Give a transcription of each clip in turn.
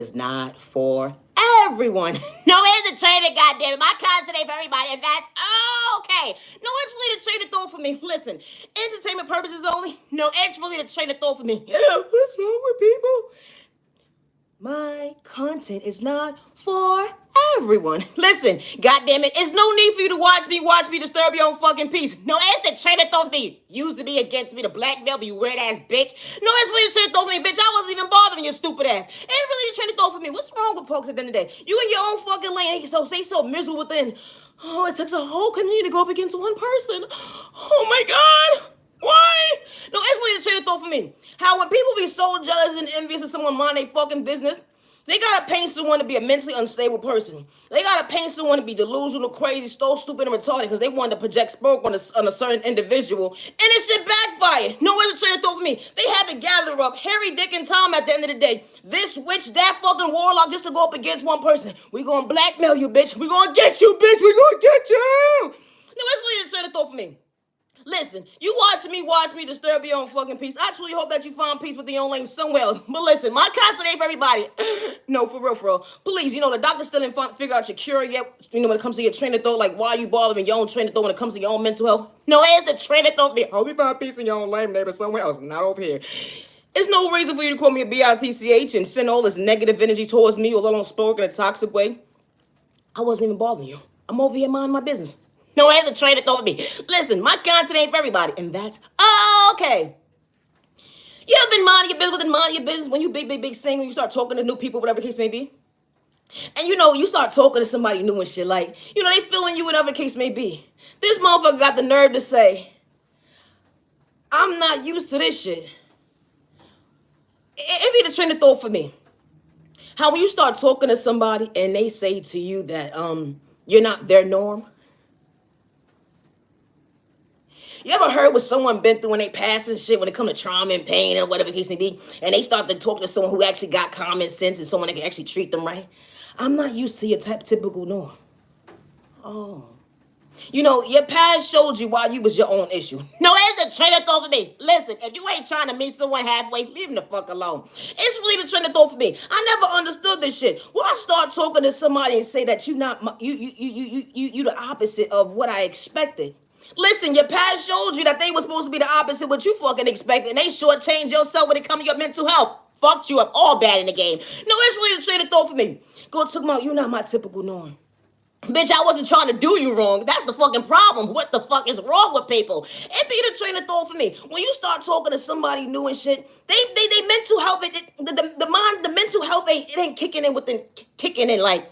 is not for everyone. No, it's a training, goddamn it. My content ain't for everybody, and that's okay. No, it's really the train of thought for me. Listen, entertainment purposes only. No, it's really the train of thought for me. Yeah, what's wrong with people? My content is not for everyone. Listen, goddamn it, it's no need for you to watch me disturb your own fucking peace. No, it's the train of thought for me. Used to be against me to blackmail me, you weird ass bitch. No, it's really the train of thought for me, bitch. I wasn't even bothering your stupid ass. It's really the train of thought for me. What's wrong with folks at the end of the day? You in your own fucking lane, so stay so miserable within. Oh, it takes a whole community to go up against one person. Oh my god. Why? No, it's really the train of thought for me. How when people be so jealous and envious of someone mind their fucking business, they gotta paint someone to be a mentally unstable person. They gotta paint someone to be delusional, crazy, so stupid, and retarded because they wanted to project smoke on a certain individual, and it shit backfire. No, it's a train of thought for me. They have to gather up Harry, Dick, and Tom at the end of the day. This witch, that fucking warlock, just to go up against one person. We gonna blackmail you, bitch. We gonna get you, bitch. We gonna get you. No, it's really the train of thought for me. Listen, you watch me disturb your own fucking peace. I truly hope that you find peace with your own lane somewhere else. But listen, my content ain't for everybody. No, for real, for real. Please, the doctor still didn't figure out your cure yet. When it comes to your train of thought, like why you bothering your own train of thought when it comes to your own mental health. No, it's the train of thought. Hope you find peace in your own lane, neighbor, somewhere else, not over here. There's no reason for you to call me a bitch and send all this negative energy towards me, or let alone spoke in a toxic way. I wasn't even bothering you. I'm over here minding my business. No, I have to train it through me. Listen, my content ain't for everybody, and that's okay. You ever been minding your business within minding your business when you big singer, you start talking to new people, whatever the case may be? And you start talking to somebody new and shit, like, they feeling you, whatever the case may be. This motherfucker got the nerve to say, I'm not used to this shit. It be the train of thought for me. How when you start talking to somebody and they say to you that you're not their norm. You ever heard what someone been through when they passing shit when it come to trauma and pain or whatever the case may be, and they start to talk to someone who actually got common sense and someone that can actually treat them right? I'm not used to your typical norm. Oh. Your past showed you why you was your own issue. No, it's the train of thought for me. Listen, if you ain't trying to meet someone halfway, leave them the fuck alone. It's really the train of thought for me. I never understood this shit. When I start talking to somebody and say that you the opposite of what I expected. Listen, your past showed you that they were supposed to be the opposite of what you fucking expected, and they shortchanged yourself when it comes to your mental health. Fucked you up all bad in the game. No, it's really the train of thought for me. Go talk about you not my typical norm. Bitch, I wasn't trying to do you wrong. That's the fucking problem. What the fuck is wrong with people? It be the train of thought for me. When you start talking to somebody new and shit, they mental health, the mental health it ain't kicking in like.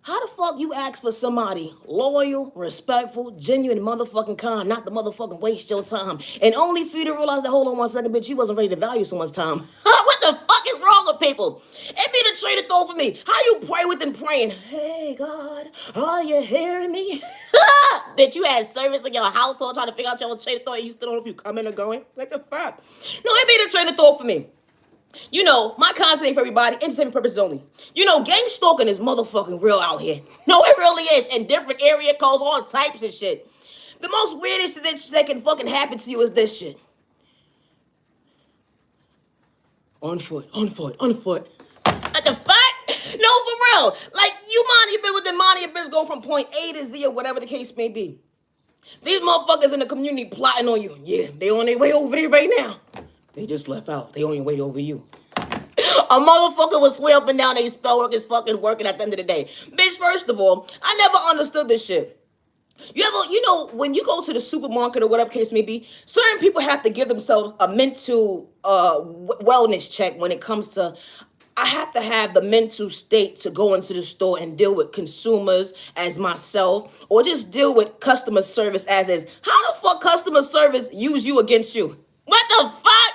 How the fuck you ask for somebody loyal, respectful, genuine motherfucking kind, not the motherfucking waste your time, and only for you to realize that, hold on one second, bitch, you wasn't ready to value someone's time. What the fuck is wrong with people? It be the train of thought for me. How you pray with them praying? Hey, God, are you hearing me? That you had service in your household trying to figure out your own train of thought and you still don't know if you coming or going? Like the fuck? No, it be the train of thought for me. My content ain't for everybody, entertainment purposes only. Gang stalking is motherfucking real out here. No, it really is. In different area codes, all types of shit. The most weirdest that can fucking happen to you is this shit. On foot. What the fuck? No, for real. Like, you mind your business, mind your business, go from point A to Z or whatever the case may be. These motherfuckers in the community plotting on you. Yeah, they on their way over there right now. They just left out. They on their way over you. A motherfucker will swear up and down they spell work is fucking working at the end of the day. Bitch, first of all, I never understood this shit. When you go to the supermarket or whatever case may be, certain people have to give themselves a mental wellness check when it comes to, I have to have the mental state to go into the store and deal with consumers as myself, or just deal with customer service as is. How the fuck customer service use you against you? What the fuck?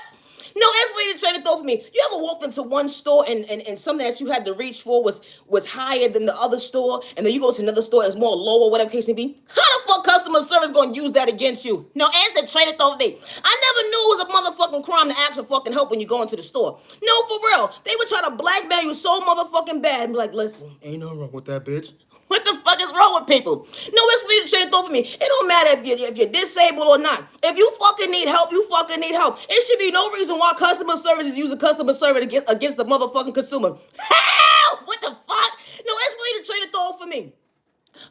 No, that's really the train of thought for me. You ever walked into one store and something that you had to reach for was higher than the other store, and then you go to another store and it's more lower, whatever case may be? How the fuck customer service gonna use that against you? No, it's the train of thought for me. I never knew it was a motherfucking crime to ask for fucking help when you go into the store. No, for real. They would try to blackmail you so motherfucking bad and be like, listen, ain't nothing wrong with that bitch. What the fuck is wrong with people? No, it's leading train of thought for me. It don't matter if you're disabled or not. If you fucking need help, you fucking need help. It should be no reason why customer service is using customer service against the motherfucking consumer. Help! What the fuck? No, it's leading train of thought for me.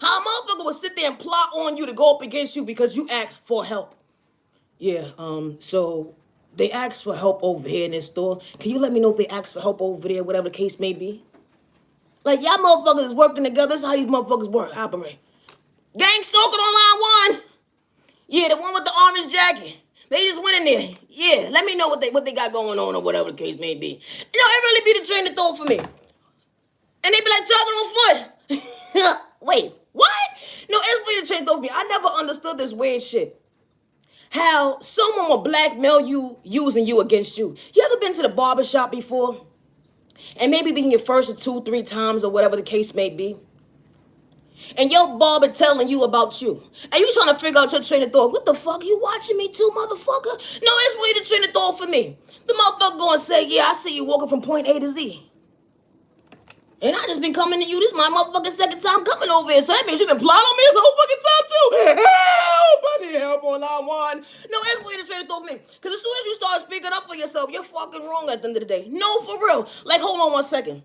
How a motherfucker will sit there and plot on you to go up against you because you asked for help. Yeah, so they asked for help over here in this store. Can you let me know if they asked for help over there, whatever the case may be? Like, y'all motherfuckers is working together. That's how these motherfuckers operate. Gang stalking on line 1. Yeah, the one with the orange jacket. They just went in there. Yeah, let me know what they got going on or whatever the case may be. It really be the train of thought for me. And they be like, talking on foot. Wait, what? No, it's really the train of thought for me. I never understood this weird shit. How someone will blackmail you using you against you. You ever been to the barbershop before? And maybe being your first or 2, 3 times or whatever the case may be. And your barber telling you about you. And you trying to figure out your train of thought. What the fuck? You watching me too, motherfucker? No, it's really the train of thought for me. The motherfucker going to say, yeah, I see you walking from point A to Z. And I just been coming to you. This is my motherfucking second time coming over here. So that means you been plotting on me this whole fucking time too. Help! I need help on line 1. No, that's really the train of thought for me. Because as soon as you start speaking up for yourself, you're fucking wrong at the end of the day. No, for real. Like, hold on 1 second.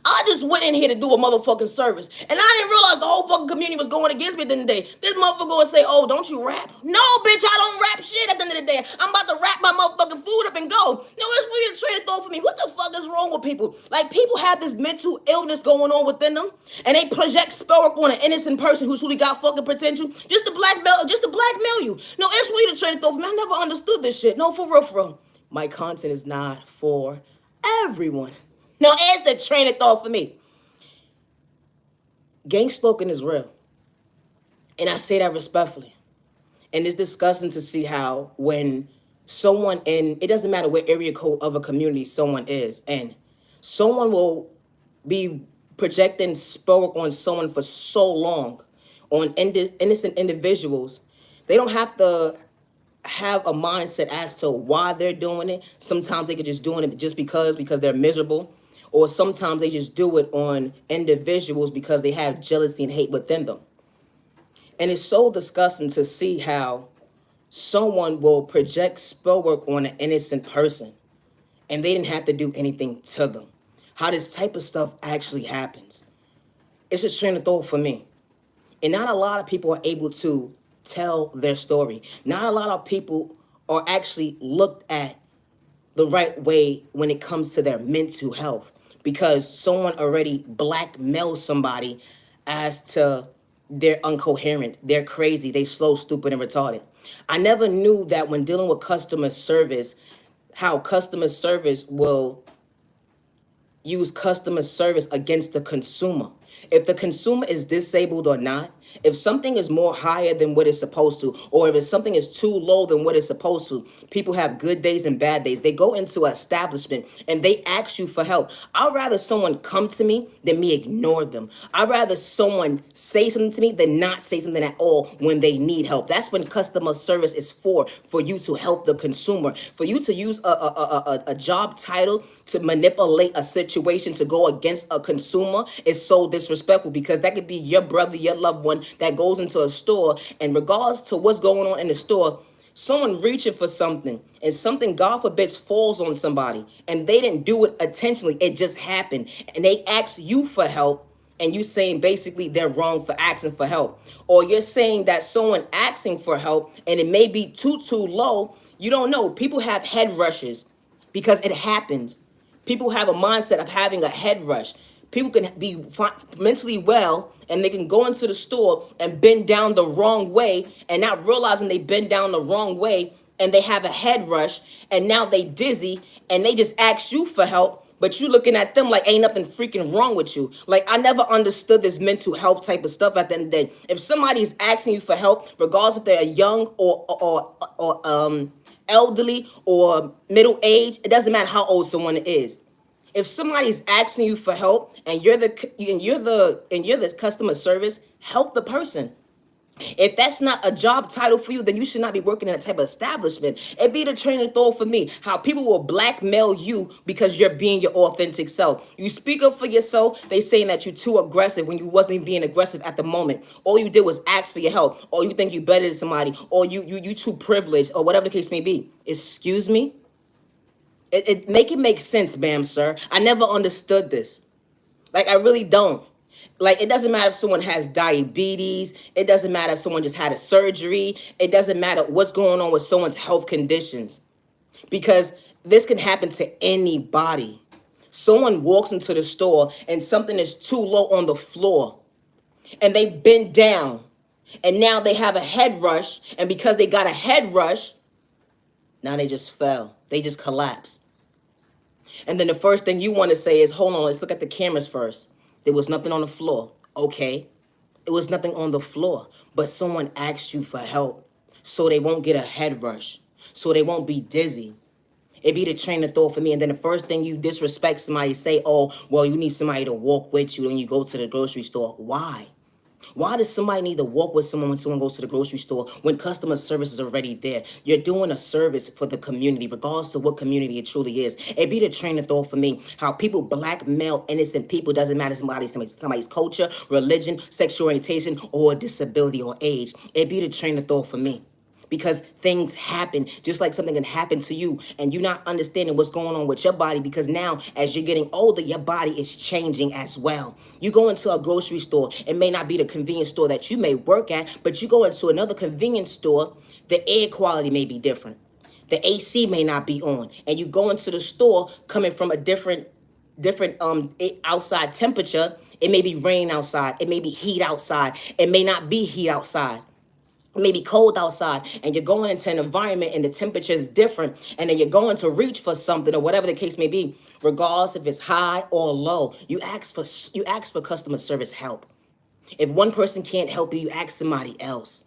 I just went in here to do a motherfucking service. And I didn't realize the whole fucking community was going against me at the end of the day. This motherfucker going to say, oh, don't you rap? No, bitch, I don't rap shit at the end of the day. I'm about to wrap my motherfucking food up and go. No, it's really a train of thought for me. What the fuck is wrong with people? Like, people have this mental illness going on within them. And they project spell work on an innocent person who's really got fucking potential. Just to blackmail you. No, it's really the train of thought for me. I never understood this shit. No, for real, for real. My content is not for everyone. No, it's the train of thought for me. Gang stalking is real. And I say that respectfully. And it's disgusting to see how when someone it doesn't matter what area code of a community someone is, and someone will be projecting spell work on someone for so long, on innocent individuals. They don't have to have a mindset as to why they're doing it. Sometimes they could just doing it just because they're miserable. Or sometimes they just do it on individuals because they have jealousy and hate within them. And it's so disgusting to see how someone will project spell work on an innocent person and they didn't have to do anything to them. How this type of stuff actually happens. It's a train of thought for me. And not a lot of people are able to tell their story. Not a lot of people are actually looked at the right way when it comes to their mental health. Because someone already blackmails somebody as to they're incoherent, they're crazy, they slow, stupid, and retarded. I never knew that when dealing with customer service, how customer service will use customer service against the consumer. If the consumer is disabled or not, if something is more higher than what it's supposed to, or if something is too low than what it's supposed to, people have good days and bad days. They go into an establishment and they ask you for help. I'd rather someone come to me than me ignore them. I'd rather someone say something to me than not say something at all when they need help. That's when customer service is for you to help the consumer, for you to use a job title to manipulate a situation to go against a consumer is so disrespectful, because that could be your brother, your loved one that goes into a store, and regardless to what's going on in the store, someone reaching for something and something, God forbid, falls on somebody and they didn't do it intentionally, it just happened, and they ask you for help, and you saying basically they're wrong for asking for help. Or you're saying that someone asking for help and it may be too low. You don't know. People have head rushes because it happens. People have a mindset of having a head rush. People can be mentally well and they can go into the store and bend down the wrong way and not realizing they bend down the wrong way, and they have a head rush and now they dizzy and they just ask you for help, but you looking at them like ain't nothing freaking wrong with you. Like, I never understood this mental health type of stuff at the end of the day. If somebody's asking you for help, regardless if they're young or elderly or middle age, it doesn't matter how old someone is. If somebody's asking you for help and you're the customer service, help the person. If that's not a job title for you, then you should not be working in that type of establishment. It be the train of thought for me. How people will blackmail you because you're being your authentic self. You speak up for yourself, they saying that you're too aggressive when you wasn't even being aggressive at the moment. All you did was ask for your help, or you think you better than somebody, or you too privileged, or whatever the case may be. Excuse me? It make it make sense, ma'am, sir. I never understood this. Like, I really don't. Like, it doesn't matter if someone has diabetes. It doesn't matter if someone just had a surgery. It doesn't matter what's going on with someone's health conditions. Because this can happen to anybody. Someone walks into the store and something is too low on the floor. And they bend down. And now they have a head rush. And because they got a head rush, now they just fell. They just collapsed. And then the first thing you want to say is, hold on, let's look at the cameras first. There was nothing on the floor. Okay. It was nothing on the floor. But someone asked you for help so they won't get a head rush, so they won't be dizzy. It be the train of thought for me. And then the first thing you disrespect somebody, say, oh, well, you need somebody to walk with you when you go to the grocery store. Why? Why does somebody need to walk with someone when someone goes to the grocery store when customer service is already there? You're doing a service for the community, regardless of what community it truly is. It be the train of thought for me. How people blackmail innocent people doesn't matter somebody's culture, religion, sexual orientation, or disability or age. It be the train of thought for me. Because things happen, just like something can happen to you, and you're not understanding what's going on with your body, because now as you're getting older, your body is changing as well. You go into a grocery store, it may not be the convenience store that you may work at, but you go into another convenience store, the air quality may be different. The AC may not be on, and you go into the store coming from a different outside temperature. It may be rain outside, it may be heat outside, it may not be heat outside. Maybe cold outside, and you're going into an environment and the temperature is different, and then you're going to reach for something or whatever the case may be, regardless if it's high or low. You ask for customer service help. If one person can't help you, you ask somebody else.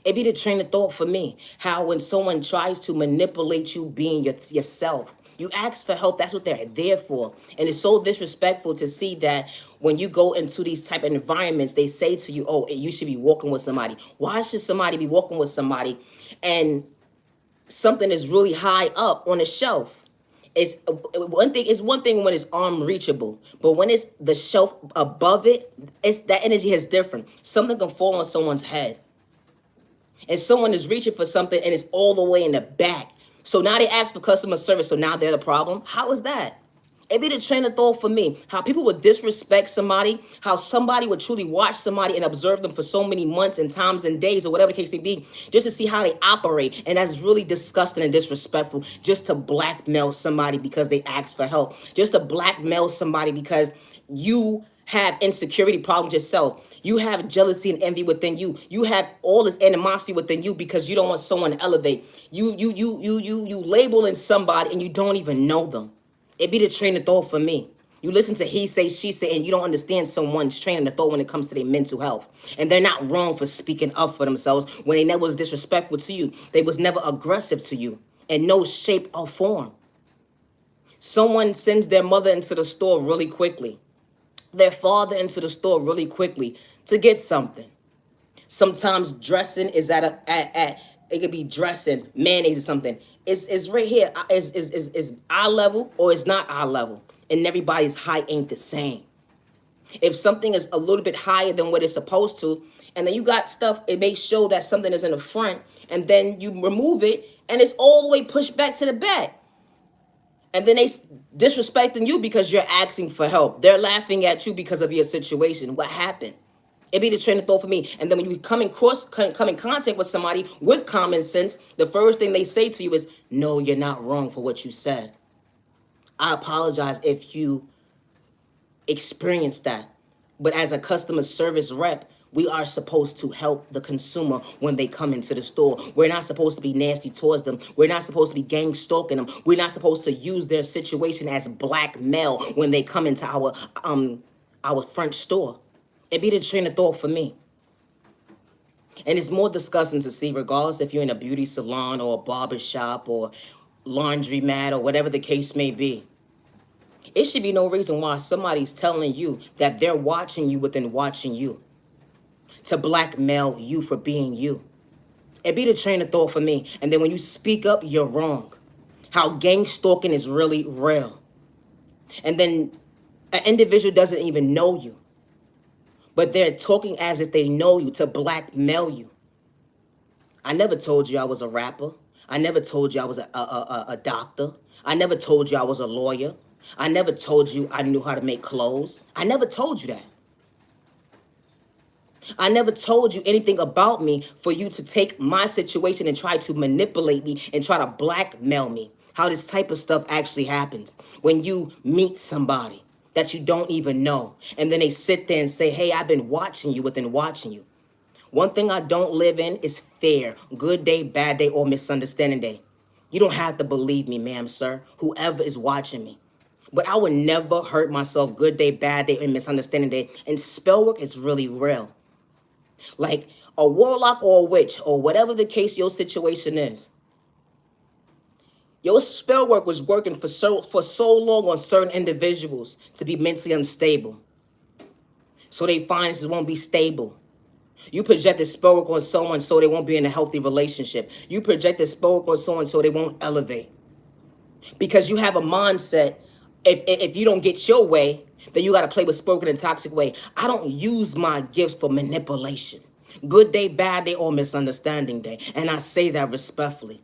It be the train of thought for me. How when someone tries to manipulate you being yourself, you ask for help. That's what they're there for. And it's so disrespectful to see that when you go into these type of environments, they say to you, oh, you should be walking with somebody. Why should somebody be walking with somebody and something is really high up on a shelf? It's one thing when it's arm reachable, but when it's the shelf above it, it's that energy is different. Something can fall on someone's head. And someone is reaching for something and it's all the way in the back. So now they ask for customer service, so now they're the problem. How is that? It be the train of thought for me. How people would disrespect somebody, how somebody would truly watch somebody and observe them for so many months and times and days or whatever the case may be, just to see how they operate. And that's really disgusting and disrespectful, just to blackmail somebody because they ask for help. Just to blackmail somebody because you have insecurity problems yourself. You have jealousy and envy within you. You have all this animosity within you because you don't want someone to elevate. You labeling somebody and you don't even know them. It be the train of thought for me. You listen to he say, she say, and you don't understand someone's training of thought when it comes to their mental health. And they're not wrong for speaking up for themselves when they never was disrespectful to you. They was never aggressive to you in no shape or form. Someone sends their mother into the store really quickly, their father into the store really quickly to get something. Sometimes dressing is at it could be dressing, mayonnaise or something. It's right here. Is eye level or it's not eye level. And everybody's height ain't the same. If something is a little bit higher than what it's supposed to, and then you got stuff, it may show that something is in the front, and then you remove it, and it's all the way pushed back to the back. And then they disrespecting you because you're asking for help. They're laughing at you because of your situation. What happened? It be the train of thought for me. And then when you come in contact with somebody with common sense, the first thing they say to you is, no, you're not wrong for what you said. I apologize if you experienced that. But as a customer service rep, we are supposed to help the consumer when they come into the store. We're not supposed to be nasty towards them. We're not supposed to be gang stalking them. We're not supposed to use their situation as blackmail when they come into our front store. It be the train of thought for me. And it's more disgusting to see, regardless if you're in a beauty salon or a barber shop or laundromat or whatever the case may be. It should be no reason why somebody's telling you that they're watching you within watching you. to blackmail you for being you. It be the train of thought for me. And then when you speak up, you're wrong. How gang stalking is really real. And then an individual doesn't even know you, but they're talking as if they know you to blackmail you. I never told you I was a rapper. I never told you I was a doctor. I never told you I was a lawyer. I never told you I knew how to make clothes. I never told you that. I never told you anything about me for you to take my situation and try to manipulate me and try to blackmail me. How this type of stuff actually happens when you meet somebody that you don't even know. And then they sit there and say, hey, I've been watching you within watching you. One thing I don't live in is fair. Good day, bad day, or misunderstanding day. You don't have to believe me, ma'am, sir, whoever is watching me. But I would never hurt myself good day, bad day, and misunderstanding day. And spell work is really real. Like a warlock or a witch or whatever the case your situation is. Your spell work was working for so long on certain individuals to be mentally unstable. So their finances won't be stable. You project the spell work on someone so they won't be in a healthy relationship. You project the spell work on someone so they won't elevate. Because you have a mindset, if you don't get your way, then you got to play with spell work in a toxic way. I don't use my gifts for manipulation. Good day, bad day, or misunderstanding day. And I say that respectfully.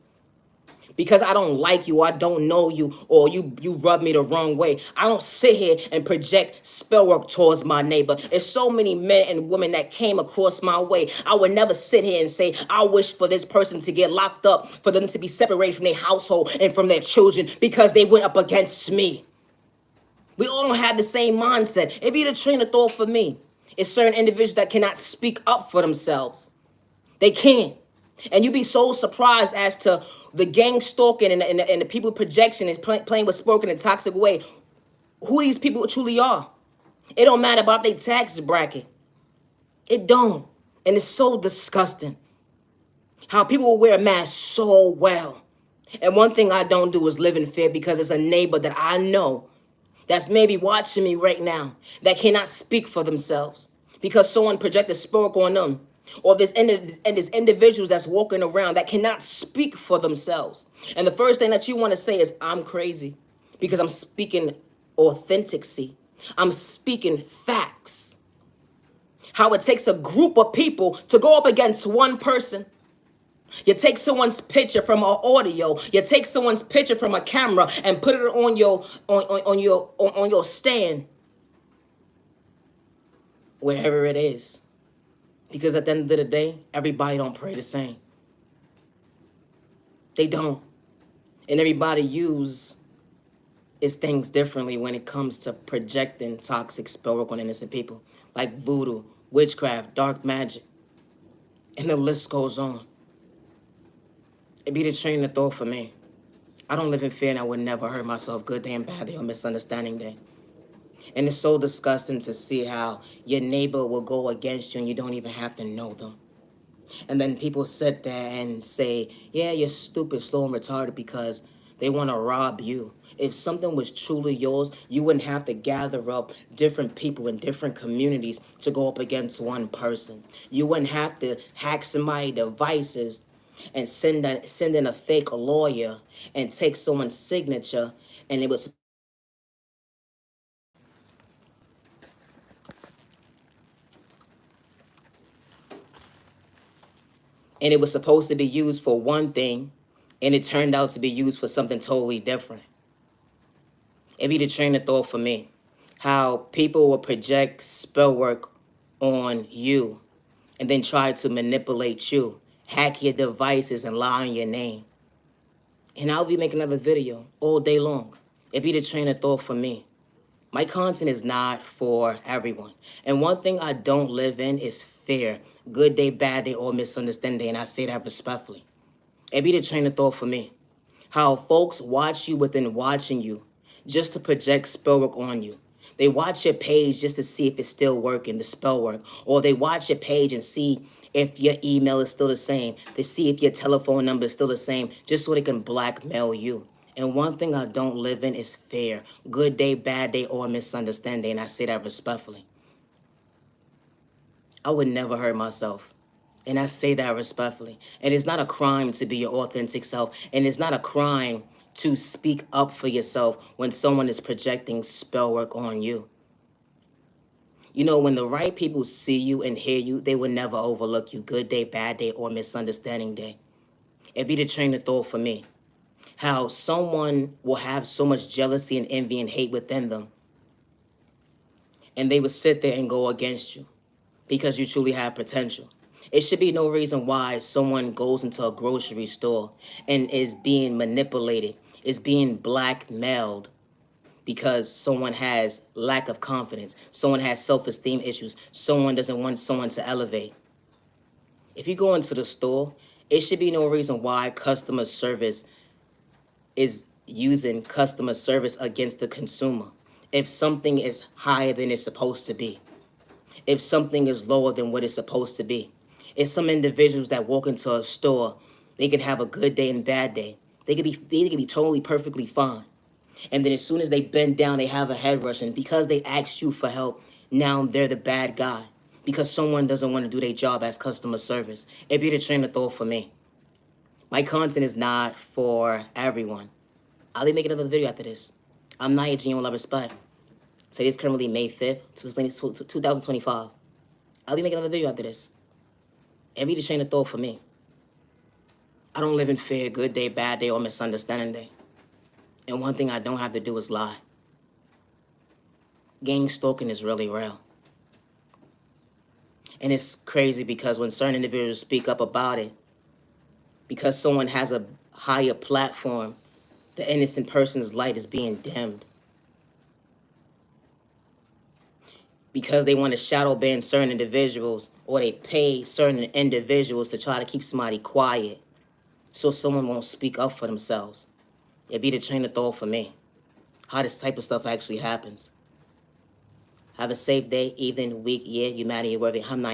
Because I don't like you, or I don't know you, or you rub me the wrong way. I don't sit here and project spell work towards my neighbor. There's so many men and women that came across my way. I would never sit here and say, I wish for this person to get locked up, for them to be separated from their household and from their children because they went up against me. We all don't have the same mindset. It be the train of thought for me. It's certain individuals that cannot speak up for themselves. They can't. And you be so surprised as to the gang stalking and the people projection is playing with spoken in a toxic way. Who these people truly are. It don't matter about their tax bracket. It don't. And it's so disgusting. How people will wear a mask so well. And one thing I don't do is live in fear because it's a neighbor that I know that's maybe watching me right now that cannot speak for themselves because someone projected spoke on them. Or there's individuals that's walking around that cannot speak for themselves. And the first thing that you want to say is, I'm crazy because I'm speaking authenticity. I'm speaking facts. How it takes a group of people to go up against one person. You take someone's picture from an audio, you take someone's picture from a camera and put it on your stand, wherever it is. Because at the end of the day, everybody don't pray the same. They don't. And everybody use its things differently when it comes to projecting toxic spell work on innocent people. Like voodoo, witchcraft, dark magic. And the list goes on. It be the train of thought for me. I don't live in fear and I would never hurt myself good day and bad day or misunderstanding day. And it's so disgusting to see how your neighbor will go against you and you don't even have to know them. And then people sit there and say, yeah, you're stupid, slow, and retarded because they want to rob you. If something was truly yours, you wouldn't have to gather up different people in different communities to go up against one person. You wouldn't have to hack somebody's devices and send in a fake lawyer and take someone's signature and it was supposed to be used for one thing, and it turned out to be used for something totally different. It be the train of thought for me. How people will project spell work on you and then try to manipulate you, hack your devices and lie on your name. And I'll be making another video all day long. It be the train of thought for me. My content is not for everyone. And one thing I don't live in is fear. Good day, bad day, or misunderstanding day. And I say that respectfully. It be the train of thought for me. How folks watch you within watching you just to project spell work on you. They watch your page just to see if it's still working, the spell work. Or they watch your page and see if your email is still the same. They see if your telephone number is still the same, just so they can blackmail you. And one thing I don't live in is fear. Good day, bad day, or misunderstanding. And I say that respectfully. I would never hurt myself. And I say that respectfully. And it's not a crime to be your authentic self. And it's not a crime to speak up for yourself when someone is projecting spell work on you. You know, when the right people see you and hear you, they will never overlook you, good day, bad day, or misunderstanding day. It'd be the train of thought for me. How someone will have so much jealousy and envy and hate within them, and they would sit there and go against you because you truly have potential. It should be no reason why someone goes into a grocery store and is being manipulated, is being blackmailed because someone has lack of confidence, someone has self-esteem issues, someone doesn't want someone to elevate. If you go into the store, it should be no reason why customer service is using customer service against the consumer. If something is higher than it's supposed to be, if something is lower than what it's supposed to be. If some individuals that walk into a store, they could have a good day and bad day. They could be totally perfectly fine. And then as soon as they bend down, they have a head rush. And because they asked you for help, now they're the bad guy. Because someone doesn't want to do their job as customer service. It'd be the train of thought for me. My content is not for everyone. I'll be making another video after this. I'm Naya G, all I respect. Today is currently May 5th, 2025. I'll be making another video after this. It'd be the train of thought for me. I don't live in fear, good day, bad day, or misunderstanding day. And one thing I don't have to do is lie. Gang stalking is really real. And it's crazy because when certain individuals speak up about it, because someone has a higher platform, the innocent person's light is being dimmed. Because they want to shadow ban certain individuals, or they pay certain individuals to try to keep somebody quiet so someone won't speak up for themselves. It'd be the train of thought for me. How this type of stuff actually happens. Have a safe day, evening, week, year, humanity, worthy. I'm not